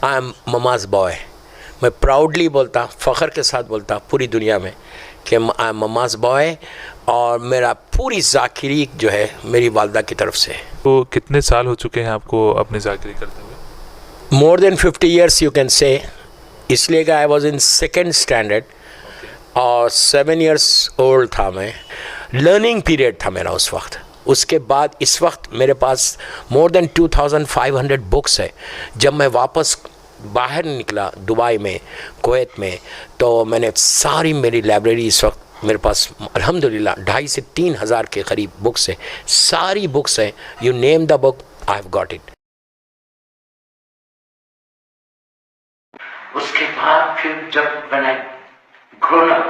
I am mama's boy. मैं proudly बोलता, फ़ख्र के साथ बोलता पूरी दुनिया में कि आई एम ममाज़ बॉय, और मेरा पूरी ज़ाकिरी जो है मेरी वालदा की तरफ से। तो कितने साल हो चुके हैं आपको अपनी ज़ाकिरी करते हुए? More than 50 years you can say, इसलिए कि I was in second standard और 7 ईयर्स ओल्ड था मैं। लर्निंग पीरियड था मेरा उस वक्त। उसके बाद इस वक्त मेरे पास मोर देन 2500 बुक्स है। जब मैं वापस बाहर निकला दुबई में, कुवैत में, तो मैंने सारी मेरी लाइब्रेरी इस वक्त मेरे पास अल्हम्दुलिल्लाह 2,500 से 3,000 के करीब बुक्स है। सारी बुक्स हैं, you name the book I have got it. उसके बाद फिर जब मैंने ग्रोन अप,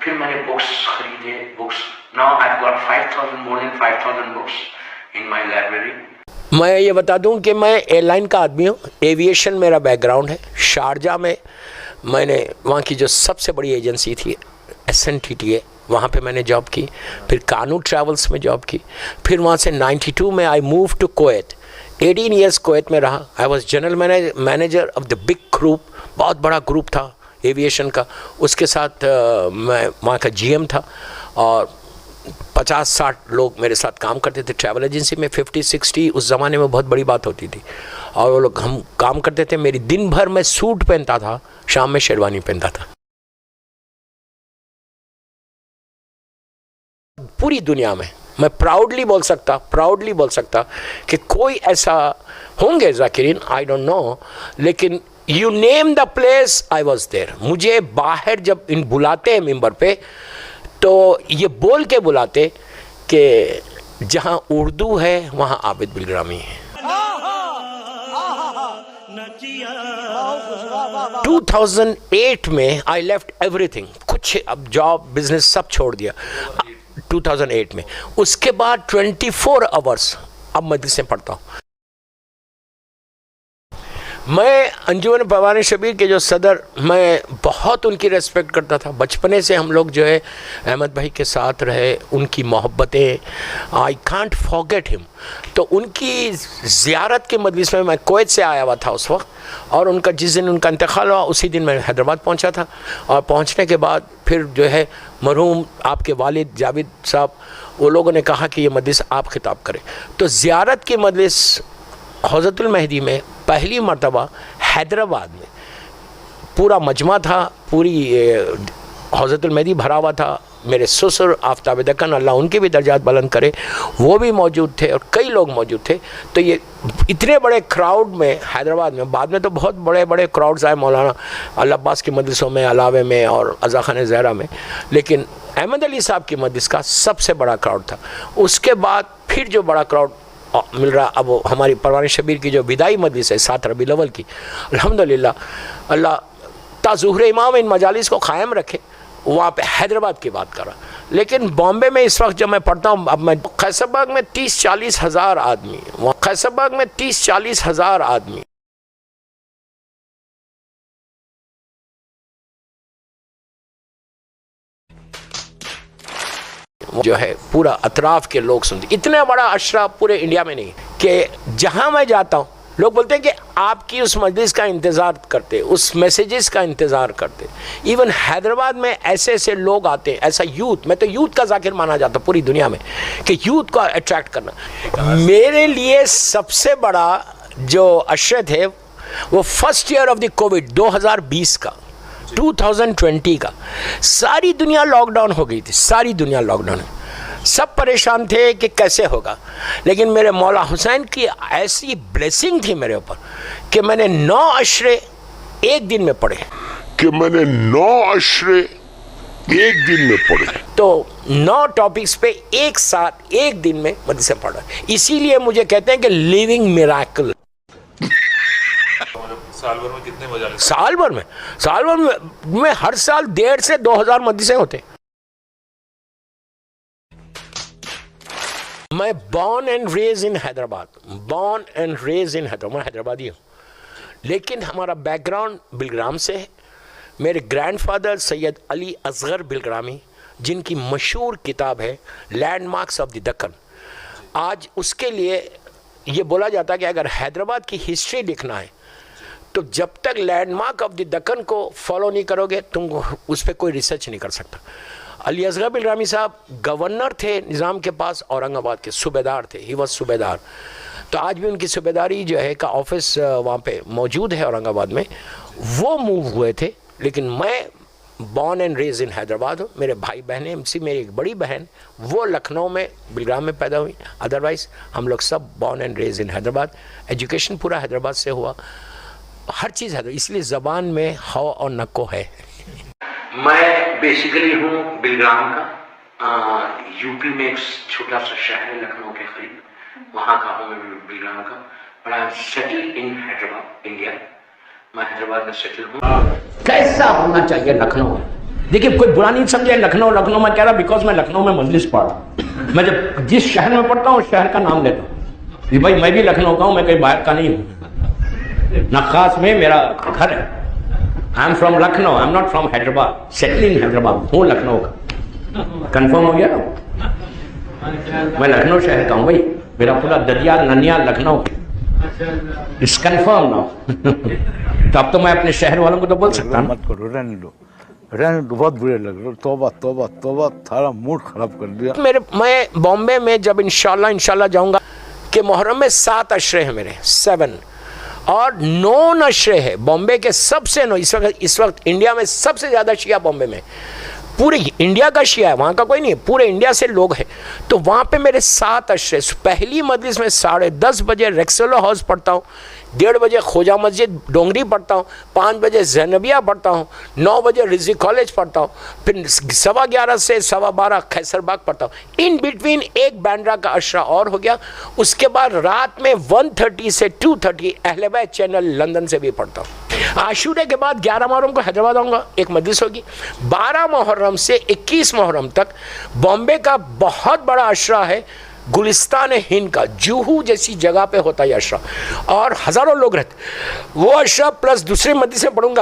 फिर मैंने बुक्स खरीदे, books. Now I have got 5,000, more than 5,000 books in my library. मैं ये बता दूं कि मैं एयरलाइन का आदमी हूँ, एविएशन मेरा बैकग्राउंड है। शारजा में मैंने वहाँ की जो सबसे बड़ी एजेंसी थी SNTTA, वहाँ पे मैंने जॉब की। फिर कानू ट्रैवल्स में जॉब की। फिर वहाँ से 92 में I move to Kuwait. 18 years Kuwait में रहा। I was general manager of the big group, बहुत बड़ा ग्रुप था एविएशन का। उसके साथ मैं वहाँ का GM था और 50-60 लोग मेरे साथ काम करते थे ट्रैवल एजेंसी में। 50-60 उस ज़माने में बहुत बड़ी बात होती थी। और वो लोग, हम काम करते थे, मेरी दिन भर मैं सूट पहनता था, शाम में शेरवानी पहनता था। पूरी दुनिया में मैं प्राउडली बोल सकता कि कोई ऐसा होंगे ज़ाकिरीन, आई डोंट नो, लेकिन you name the place I was there. मुझे बाहर जब इन बुलाते हैं मेंबर पे, तो ये बोल के बुलाते कि जहाँ उर्दू है वहाँ आबिद बिलग्रामी है। 2008 में आई लेफ्ट एवरीथिंग, कुछ अब जॉब बिजनेस सब छोड़ दिया 2008 में। उसके बाद 24 आवर्स अब मदरसे पढ़ता हूँ। मैं अंजुमन परवान शबीर के जो सदर, मैं बहुत उनकी रेस्पेक्ट करता था। बचपने से हम लोग जो है अहमद भाई के साथ रहे, उनकी Mohabbatein, I can't forget him. तो उनकी ज़ियारत के मजलिस में मैं कुवैत से आया हुआ था उस वक्त, और उनका जिस दिन उनका इंतकाल हुआ उसी दिन मैं हैदराबाद पहुंचा था। और पहुंचने के बाद फिर जो है मरहूम आपके वालिद जावेद साहब, वो लोगों ने कहा कि ये मजलिस आप खिताब करें। तो ज़ियारत की मजलिस हज़रतुल महदी में पहली मर्तबा हैदराबाद में पूरा मजमा था, पूरी हज़रतुल महदी भरा हुआ था। मेरे ससुर आफ्ताब दक्कन, अल्लाह उनके भी दर्जात बुलंद करे, वो भी मौजूद थे और कई लोग मौजूद थे। तो ये इतने बड़े क्राउड में हैदराबाद में, बाद में तो बहुत बड़े बड़े क्राउड्स आए मौलाना अल्लाह अब्बास की मजलिसों में, अलावे में और अज़ा खान ज़हरा में, लेकिन अहमद अली साहब की मजलिस का सबसे बड़ा क्राउड था। उसके बाद फिर जो बड़ा क्राउड मिल रहा, अब हमारी परवान शबीर की जो विदाई मजलिस है 7 रबीउल अव्वल की, अल्हम्दुलिल्लाह अल्लाह ताज़ुहर इमाम इन मजालिस को क़ायम रखे। वहाँ पे हैदराबाद की बात कर रहा, लेकिन बॉम्बे में इस वक्त जब मैं पढ़ता हूँ, अब मैं कैसरबाग में 30-40 हज़ार आदमी, वहाँ कैसरबाग में 30-40 हज़ार आदमी जो है पूरा अतराफ़ के लोग सुनते। इतना बड़ा अशरा पूरे इंडिया में नहीं कि जहाँ मैं जाता हूँ लोग बोलते हैं कि आपकी उस मजलिस का इंतज़ार करते, उस मैसेजेस का इंतज़ार करते। इवन हैदराबाद में ऐसे ऐसे लोग आते हैं, ऐसा यूथ, मैं तो यूथ का ज़ाकिर माना जाता पूरी दुनिया में, कि यूथ को अट्रैक्ट करना। मेरे लिए सबसे बड़ा जो अशरत है वो first year of the Covid 2020 का, 2020 का। सारी दुनिया लॉकडाउन हो गई थी, सारी दुनिया लॉकडाउन है, सब परेशान थे कि कैसे होगा। लेकिन मेरे मौला हुसैन की ऐसी ब्लेसिंग थी मेरे ऊपर कि मैंने 9 अशरे एक दिन में पढ़े, तो 9 टॉपिक्स पे एक साथ एक दिन में मदरसे पढ़ा। इसीलिए मुझे कहते हैं कि लिविंग मिराकल। साल भर में कितने मजालिस? साल भर में हर साल 1,500 से 2,000 मदरसे होते। मैं born and raise in Hyderabad, मैं हैदराबादी हूँ, लेकिन हमारा बैकग्राउंड बिलग्राम से है। मेरे ग्रैंडफादर सैयद अली असगर बिलग्रामी, जिनकी मशहूर किताब है लैंडमार्क्स ऑफ द दक्कन, आज उसके लिए ये बोला जाता है कि अगर हैदराबाद की हिस्ट्री लिखना है तो जब तक लैंडमार्क ऑफ द दक्कन को फॉलो नहीं करोगे तुम उस पर कोई रिसर्च नहीं कर सकता। अली असगर बिन रामी साहब गवर्नर थे निज़ाम के पास, औरंगाबाद के सूबेदार थे, ही वॉज सूबेदार। तो आज भी उनकी सूबेदारी जो है का ऑफिस वहाँ पे मौजूद है औरंगाबाद में। वो मूव हुए थे, लेकिन मैं born and raise in Hyderabad हूँ। मेरे भाई बहन एमसी, मेरी एक बड़ी बहन वो लखनऊ में बिलग्राम में पैदा हुई। अदरवाइज़ हम लोग सब born and raise in Hyderabad. Education पूरा हैदराबाद से हुआ, हर चीज़ है, इसलिए ज़बान में हौ और नक्को है। मैं बेसिकली हूँ बिलग्राम का, यूपी में एक छोटा सा शहर है लखनऊ के करीब, वहाँ का हूँ मैं बिलग्राम का। But I am settle in Hyderabad, India. मैं हैदराबाद में सेटल हूँ। कैसा होना चाहिए लखनऊ? देखिए कोई बुरा नहीं समझे, लखनऊ लखनऊ मैं कह रहा बिकॉज मैं लखनऊ में मजलिस पढ़ रहा। मैं जब जिस शहर में पढ़ता हूँ उस शहर का नाम लेता हूँ कि भाई मैं भी लखनऊ का हूँ, मैं कहीं बाहर का नहीं हूँ। नक्खास में मेरा घर है। I am from Lucknow, I am not from Hyderabad. Settling Hyderabad हूँ लखनऊ का। कंफर्म हो गया? मैं लखनऊ शहर का हूँ भाई, मेरा पूरा ददियाल ननियाल लखनऊ। It's confirm now. तो अब तो मैं अपने शहर वालों को तो बोल सकता हूँ। मत करो, रहने दो, बहुत बुरे लग रहे हो। तौबा तौबा तौबा, थारा मूड खराब कर दिया। मैं बॉम्बे में जब इंशाल्लाह जाऊंगा कि मुहर्रम में 7 अशरे हैं मेरे, 7 और 9 नशरे है बॉम्बे के सबसे। इस वक्त इंडिया में सबसे ज़्यादा शिया बॉम्बे में, पूरे इंडिया का शिया है, वहाँ का कोई नहीं है, पूरे इंडिया से लोग हैं। तो वहाँ पे मेरे 7 अशरे। पहली मजलिस में 10:30 बजे रेक्सोलो हाउस पढ़ता हूँ, 1:30 बजे खोजा मस्जिद डोंगरी पढ़ता हूँ, 5 बजे जैनबिया पढ़ता हूँ, 9 बजे रिजी कॉलेज पढ़ता हूँ, फिर 11:15 से 12:15 खैसरबाग पढ़ता हूँ। इन बिटवीन एक बैंड्रा का अशरा और हो गया। उसके बाद रात में 1:30 से 2:30 अहले बैत चैनल लंदन से भी पढ़ता हूँ। आशूरे के बाद 11 मुहर्रम को हैदराबाद आऊँगा, एक मजलिस होगी। 12 मुहर्रम से 21 मुहर्रम तक बॉम्बे का बहुत बड़ा अशरा है गुलिस्तान हिंद का, जूहू जैसी जगह पे होता है अशरा, और हज़ारों लोग रहते। वो अशरा प्लस दूसरी मजलिस में पढ़ूंगा।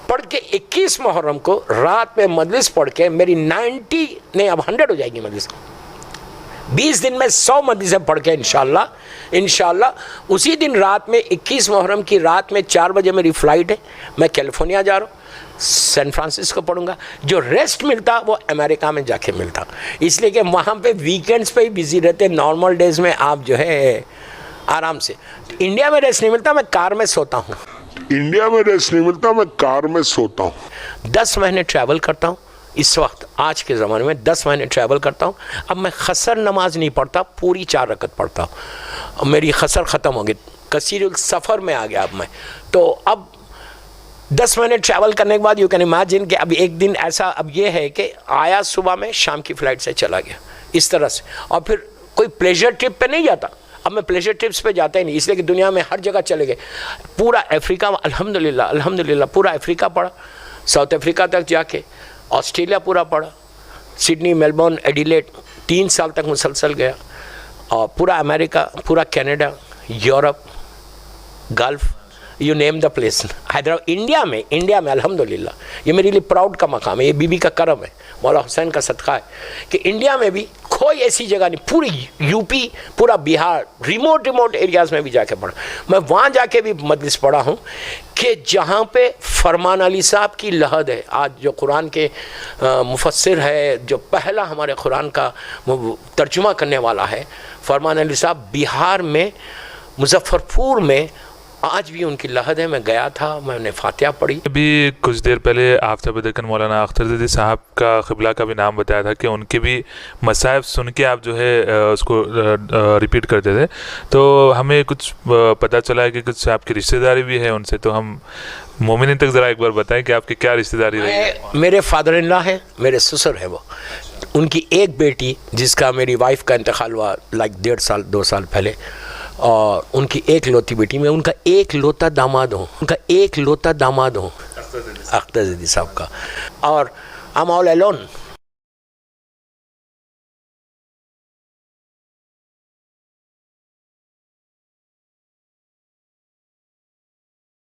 पढ़ के 21 मुहर्रम को रात में मजलिस पढ़ के मेरी 90 नहीं अब 100 हो जाएगी मजलिस। 20 दिन में 100 मजलिसें पढ़ के इंशाल्लाह उसी दिन रात में 21 मुहर्रम की रात में 4 बजे मेरी फ़्लाइट है। मैं कैलिफोर्निया जा रहा हूँ, सैन फ्रांसिस्को पढ़ूंगा। जो रेस्ट मिलता वो अमेरिका में जाके मिलता, इसलिए कि वहाँ पे वीकेंड्स पे ही बिजी रहते, नॉर्मल डेज में आप जो है आराम से। इंडिया में रेस्ट नहीं मिलता, मैं कार में सोता हूँ। 10 महीने ट्रैवल करता हूँ इस वक्त, आज के ज़माने में 10 महीने ट्रैवल करता हूँ। अब मैं खसर नमाज नहीं पढ़ता, पूरी 4 रकत पढ़ता हूँ। मेरी खसर ख़त्म हो गई, कसीरुल सफ़र में आ गया अब मैं। तो अब 10 महीने ट्रैवल करने के बाद यू कैन इमेजिन कि अब एक दिन ऐसा अब ये है कि आया सुबह में, शाम की फ़्लाइट से चला गया, इस तरह से। और फिर कोई प्लेजर ट्रिप पे नहीं जाता। अब मैं प्लेजर ट्रिप्स पे जाता ही नहीं, इसलिए कि दुनिया में हर जगह चले गए। पूरा अफ्रीका अल्हम्दुलिल्लाह पूरा अफ्रीका पढ़ा, साउथ अफ्रीका तक जाके ऑस्ट्रेलिया पूरा पढ़ा, सिडनी, मेलबर्न, एडिलेड 3 साल तक मुसलसल गया, और पूरा अमेरिका, पूरा Canada, Europe, gulf, you name the place. Hyderabad India में अल्हम्दुलिल्लाह, ये मेरे लिए प्राउड का मकाम है, ये बीबी का करम है, मौला हुसैन का सदका है कि इंडिया में भी कोई ऐसी जगह नहीं, पूरी यूपी, पूरा बिहार, रिमोट एरियाज़ में भी जाके पढ़ा। मैं वहाँ जाके भी मजलिस पढ़ा हूँ कि जहाँ पे फरमान अली साहब की लहद है। आज जो कुरान के मुफस्सिर है, जो पहला हमारे कुरान का तर्जुमा करने वाला है, फरमान अली साहब, बिहार में मुजफ्फरपुर में आज भी उनकी लहद है। मैं गया था, मैंने फातिहा पढ़ी। अभी कुछ देर पहले आफ्ताब दक्कन मौलाना अख्तर साहब का क़िबला का भी नाम बताया था कि उनके भी मसाइब सुन के आप जो है उसको रिपीट करते थे। तो हमें कुछ पता चला है कि कुछ आपकी रिश्तेदारी भी है उनसे, तो हम मोमिन तक ज़रा एक बार बताएं कि आपकी क्या रिश्तेदारी रही है। मेरे फादर इन लॉ है, मेरे ससुर है वो, उनकी एक बेटी जिसका मेरी वाइफ का इंतकाल हुआ लाइक 1.5 साल 2 साल पहले, और उनकी एक लौती बेटी, मैं उनका एक लौता दामाद हूँ, अख्तर ज़ैदी साहब का। और आई एम ऑल अलोन।